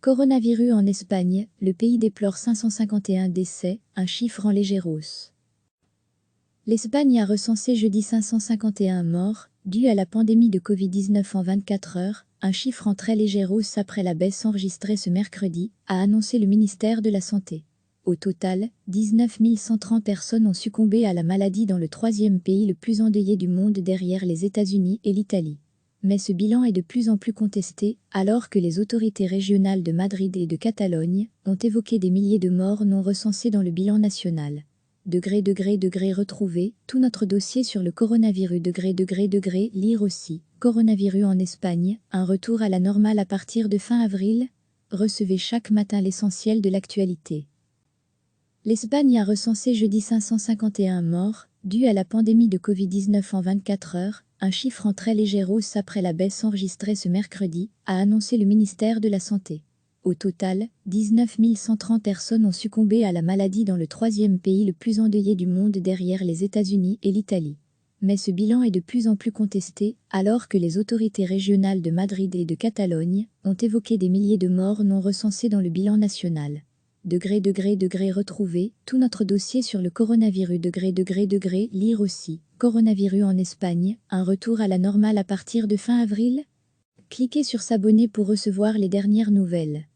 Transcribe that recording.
Coronavirus en Espagne, le pays déplore 551 décès, un chiffre en légère hausse. L'Espagne a recensé jeudi 551 morts, dus à la pandémie de Covid-19 en 24 heures, un chiffre en très légère hausse après la baisse enregistrée ce mercredi, a annoncé le ministère de la Santé. Au total, 19 130 personnes ont succombé à la maladie dans le troisième pays le plus endeuillé du monde derrière les États-Unis et l'Italie. Mais ce bilan est de plus en plus contesté, alors que les autorités régionales de Madrid et de Catalogne ont évoqué des milliers de morts non recensés dans le bilan national. Retrouver tout notre dossier sur le coronavirus. Lire aussi. Coronavirus en Espagne, un retour à la normale à partir de fin avril. Recevez chaque matin l'essentiel de l'actualité. L'Espagne a recensé jeudi 551 morts, dus à la pandémie de Covid-19 en 24 heures, un chiffre en très légère hausse après la baisse enregistrée ce mercredi, a annoncé le ministère de la Santé. Au total, 19 130 personnes ont succombé à la maladie dans le troisième pays le plus endeuillé du monde derrière les États-Unis et l'Italie. Mais ce bilan est de plus en plus contesté, alors que les autorités régionales de Madrid et de Catalogne ont évoqué des milliers de morts non recensés dans le bilan national. Retrouver tout notre dossier sur le coronavirus. Lire aussi. Coronavirus en Espagne, un retour à la normale à partir de fin avril. Cliquez sur s'abonner pour recevoir les dernières nouvelles.